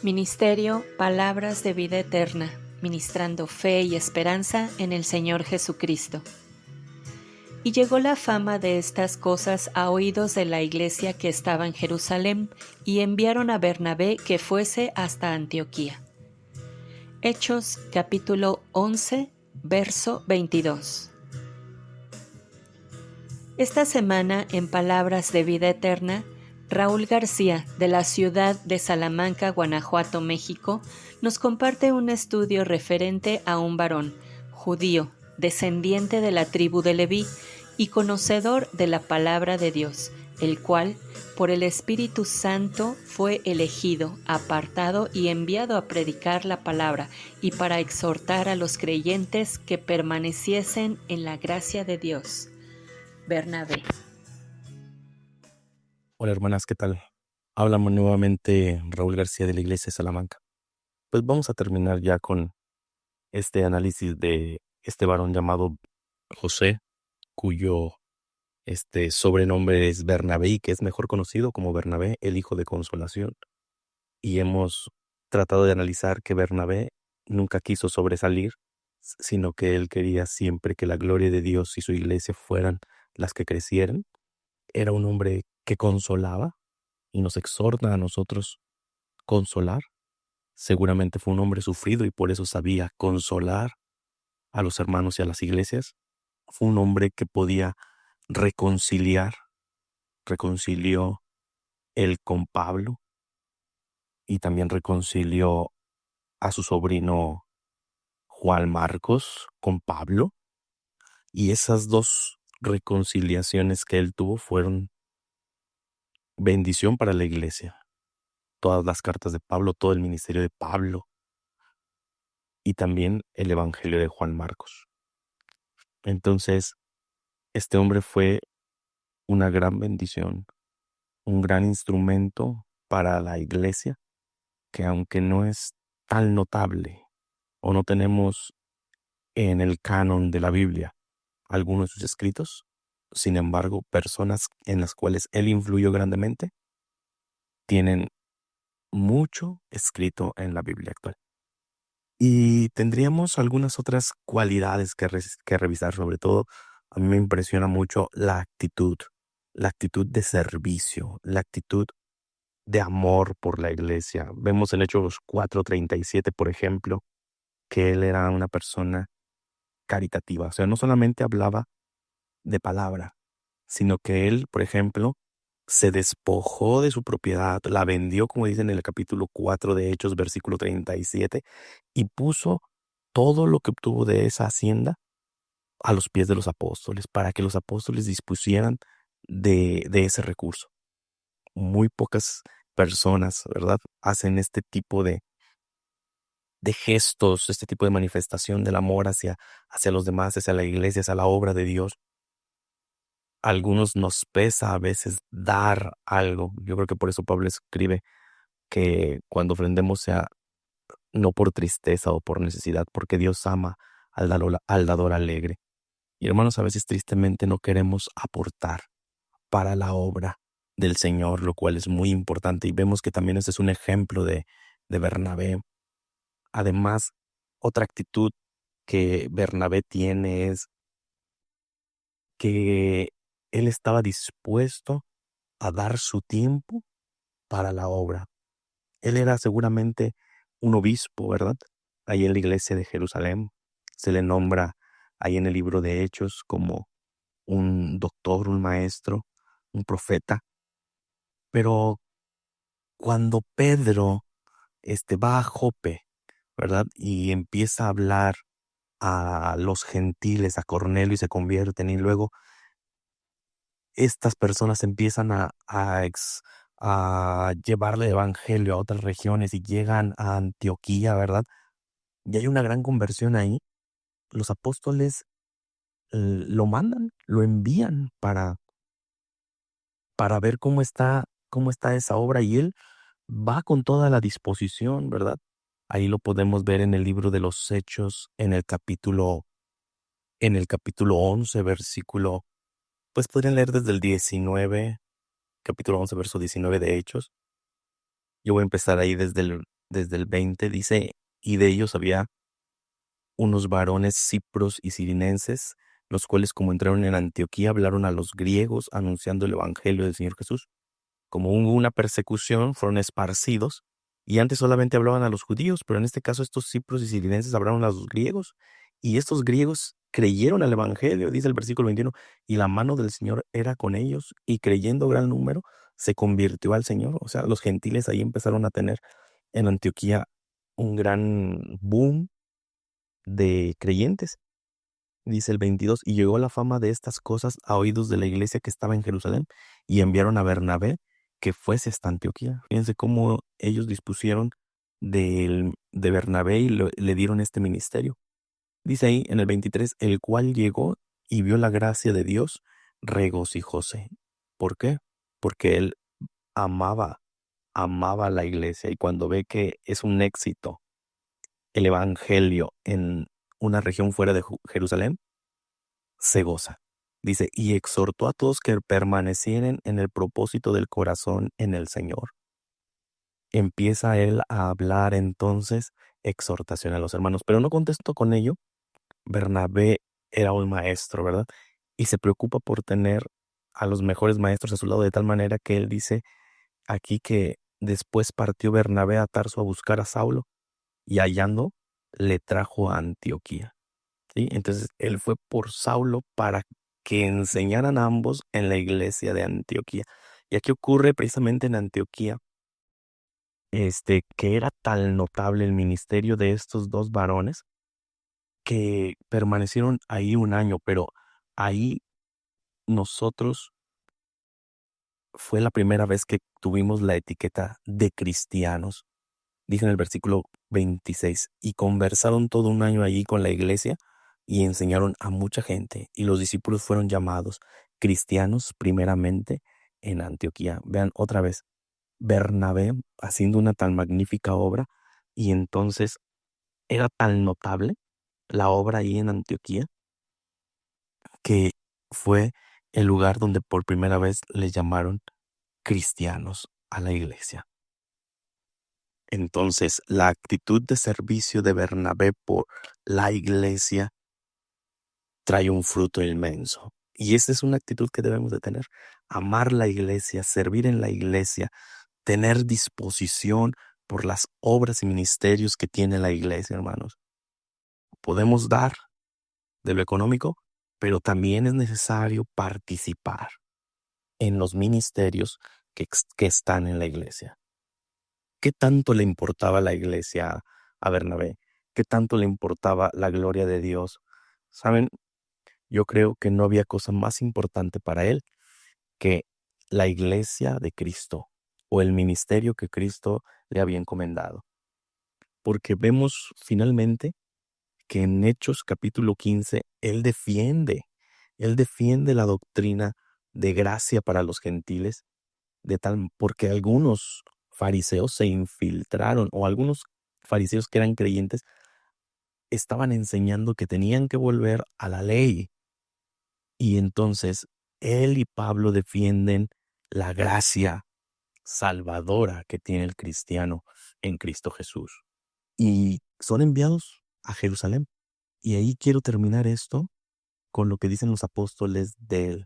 Ministerio Palabras de Vida Eterna, ministrando fe y esperanza en el Señor Jesucristo. Y llegó la fama de estas cosas a oídos de la iglesia que estaba en Jerusalén, y enviaron a Bernabé que fuese hasta Antioquía. Hechos capítulo 11, verso 22. Esta semana en Palabras de Vida Eterna, Raúl García, de la ciudad de Salamanca, Guanajuato, México, nos comparte un estudio referente a un varón judío, descendiente de la tribu de Leví y conocedor de la palabra de Dios, el cual, por el Espíritu Santo, fue elegido, apartado y enviado a predicar la palabra y para exhortar a los creyentes que permaneciesen en la gracia de Dios. Bernabé. Hola hermanas, ¿qué tal? Hablamos nuevamente Raúl García de la Iglesia de Salamanca. Pues vamos a terminar ya con este análisis de este varón llamado José, cuyo sobrenombre es Bernabé y que es mejor conocido como Bernabé, el hijo de consolación. Y hemos tratado de analizar que Bernabé nunca quiso sobresalir, sino que él quería siempre que la gloria de Dios y su iglesia fueran las que crecieran. Era un hombre que consolaba y nos exhorta a nosotros consolar. Seguramente fue un hombre sufrido y por eso sabía consolar a los hermanos y a las iglesias. Fue un hombre que podía reconciliar, reconcilió él con Pablo y también reconcilió a su sobrino Juan Marcos con Pablo. Y esas dos reconciliaciones que él tuvo fueron bendición para la iglesia. Todas las cartas de Pablo, todo el ministerio de Pablo y también el evangelio de Juan Marcos. Entonces, este hombre fue una gran bendición, un gran instrumento para la iglesia, que aunque no es tan notable o no tenemos en el canon de la Biblia algunos de sus escritos, sin embargo, personas en las cuales él influyó grandemente tienen mucho escrito en la Biblia actual. Y tendríamos algunas otras cualidades que revisar, sobre todo a mí me impresiona mucho la actitud de servicio, la actitud de amor por la iglesia. Vemos en Hechos 4:37, por ejemplo, que él era una persona caritativa. O sea, no solamente hablaba de palabra, sino que él, por ejemplo, se despojó de su propiedad, la vendió, como dice en el capítulo 4 de Hechos, versículo 37, y puso todo lo que obtuvo de esa hacienda a los pies de los apóstoles, para que los apóstoles dispusieran de ese recurso. Muy pocas personas, ¿verdad?, hacen este tipo de gestos, este tipo de manifestación del amor hacia los demás, hacia la iglesia, hacia la obra de Dios. A algunos nos pesa a veces dar algo. Yo creo que por eso Pablo escribe que cuando ofrendemos sea no por tristeza o por necesidad, porque Dios ama al dador alegre. Y hermanos, a veces tristemente no queremos aportar para la obra del Señor, lo cual es muy importante. Y vemos que también este es un ejemplo de Bernabé. Además, otra actitud que Bernabé tiene es que él estaba dispuesto a dar su tiempo para la obra. Él era seguramente un obispo, ¿verdad? Ahí en la iglesia de Jerusalén se le nombra ahí en el libro de Hechos como un doctor, un maestro, un profeta. Pero cuando Pedro va a Jope, ¿verdad? Y empieza a hablar a los gentiles, a Cornelio, y se convierten, y luego estas personas empiezan a llevarle el evangelio a otras regiones y llegan a Antioquía, ¿verdad? Y hay una gran conversión ahí. Los apóstoles lo mandan, lo envían para ver cómo está esa obra, y él va con toda la disposición, ¿verdad? Ahí lo podemos ver en el libro de los Hechos, en el capítulo 11, versículo, pues podrían leer desde el 19, capítulo 11, verso 19 de Hechos. Yo voy a empezar ahí desde el desde el 20, dice, y de ellos había unos varones cipros y cirinenses, los cuales como entraron en Antioquía hablaron a los griegos anunciando el evangelio del Señor Jesús. Como hubo una persecución, fueron esparcidos y antes solamente hablaban a los judíos, pero en este caso estos cipros y cirinenses hablaron a los griegos y estos griegos creyeron al evangelio, dice el versículo 21, y la mano del Señor era con ellos y creyendo gran número se convirtió al Señor. O sea, los gentiles ahí empezaron a tener en Antioquía un gran boom de creyentes. Dice el 22, y llegó la fama de estas cosas a oídos de la iglesia que estaba en Jerusalén, y enviaron a Bernabé que fuese hasta Antioquía. Fíjense cómo ellos dispusieron de Bernabé y le dieron este ministerio. Dice ahí en el 23, el cual llegó y vio la gracia de Dios, regocijóse. ¿Por qué? Porque él amaba, amaba a la iglesia, y cuando ve que es un éxito el evangelio en una región fuera de Jerusalén, se goza. Dice, y exhortó a todos que permanecieren en el propósito del corazón en el Señor. Empieza él a hablar entonces exhortación a los hermanos, pero no contestó con ello. Bernabé era un maestro, ¿verdad? Y se preocupa por tener a los mejores maestros a su lado, de tal manera que él dice aquí que después partió Bernabé a Tarso a buscar a Saulo y hallando le trajo a Antioquía. ¿Sí? Entonces él fue por Saulo para que enseñaran a ambos en la iglesia de Antioquía. Y aquí ocurre precisamente en Antioquía, que era tan notable el ministerio de estos dos varones que permanecieron ahí un año, pero ahí nosotros fue la primera vez que tuvimos la etiqueta de cristianos. Dice en el versículo 26, y conversaron todo un año allí con la iglesia y enseñaron a mucha gente, y los discípulos fueron llamados cristianos primeramente en Antioquía. Vean otra vez, Bernabé haciendo una tan magnífica obra, y entonces era tan notable la obra ahí en Antioquía que fue el lugar donde por primera vez les llamaron cristianos a la iglesia. Entonces, la actitud de servicio de Bernabé por la iglesia trae un fruto inmenso. Y esa es una actitud que debemos de tener. Amar la iglesia, servir en la iglesia, tener disposición por las obras y ministerios que tiene la iglesia, hermanos. Podemos dar de lo económico, pero también es necesario participar en los ministerios que están en la iglesia. ¿Qué tanto le importaba la iglesia a Bernabé? ¿Qué tanto le importaba la gloria de Dios? Saben, yo creo que no había cosa más importante para él que la iglesia de Cristo o el ministerio que Cristo le había encomendado. Porque vemos finalmente que en Hechos capítulo 15, él defiende la doctrina de gracia para los gentiles, porque algunos fariseos se infiltraron, o algunos fariseos que eran creyentes estaban enseñando que tenían que volver a la ley. Y entonces él y Pablo defienden la gracia salvadora que tiene el cristiano en Cristo Jesús. Y son enviados a Jerusalén. Y ahí quiero terminar esto con lo que dicen los apóstoles de él,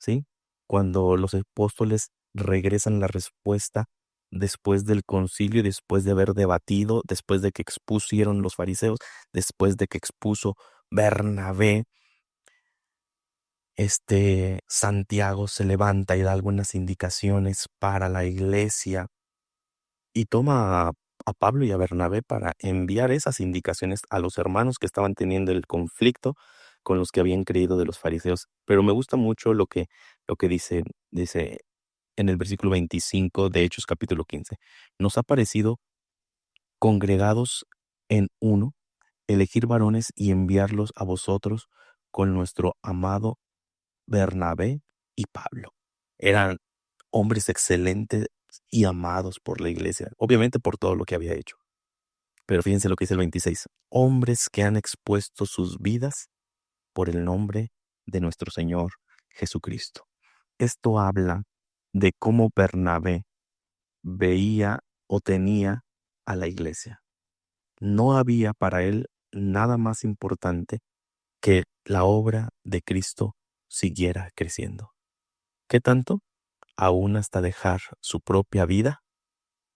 ¿sí? Cuando los apóstoles regresan la respuesta después del concilio, después de haber debatido, después de que expusieron los fariseos, después de que expuso Bernabé, Santiago se levanta y da algunas indicaciones para la iglesia y toma a Pablo y a Bernabé para enviar esas indicaciones a los hermanos que estaban teniendo el conflicto con los que habían creído de los fariseos. Pero me gusta mucho lo que dice en el versículo 25 de Hechos capítulo 15. Nos ha parecido congregados en uno, elegir varones y enviarlos a vosotros con nuestro amado Bernabé y Pablo. Eran hombres excelentes y amados por la iglesia, obviamente por todo lo que había hecho. Pero fíjense lo que dice el 26. Hombres que han expuesto sus vidas por el nombre de nuestro Señor Jesucristo. Esto habla de cómo Bernabé veía o tenía a la iglesia. No había para él nada más importante que la obra de Cristo siguiera creciendo. ¿Qué tanto? Aún hasta dejar su propia vida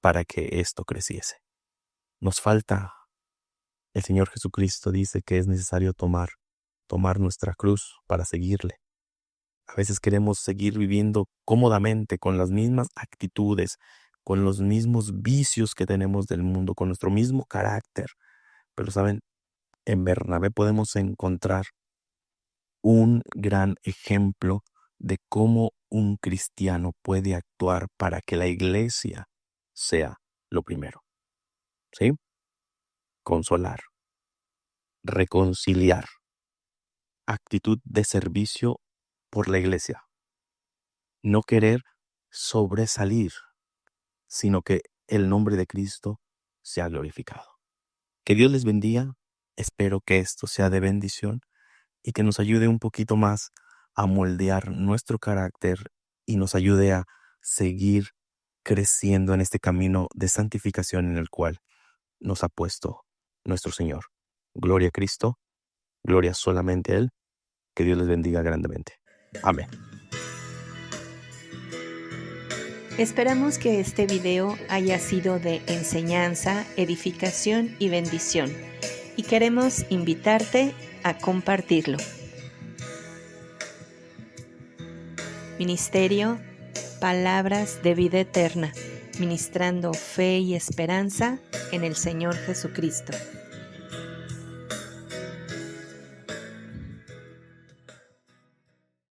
para que esto creciese. Nos falta. El Señor Jesucristo dice que es necesario tomar nuestra cruz para seguirle. A veces queremos seguir viviendo cómodamente con las mismas actitudes, con los mismos vicios que tenemos del mundo, con nuestro mismo carácter. Pero saben, en Bernabé podemos encontrar un gran ejemplo de cómo un cristiano puede actuar para que la iglesia sea lo primero. ¿Sí? Consolar, reconciliar, actitud de servicio por la iglesia. No querer sobresalir, sino que el nombre de Cristo sea glorificado. Que Dios les bendiga. Espero que esto sea de bendición y que nos ayude un poquito más a moldear nuestro carácter y nos ayude a seguir creciendo en este camino de santificación en el cual nos ha puesto nuestro Señor. Gloria a Cristo, gloria solamente a Él. Que Dios les bendiga grandemente. Amén. Esperamos que este video haya sido de enseñanza, edificación y bendición, y queremos invitarte a compartirlo. Ministerio Palabras de Vida Eterna, ministrando fe y esperanza en el Señor Jesucristo.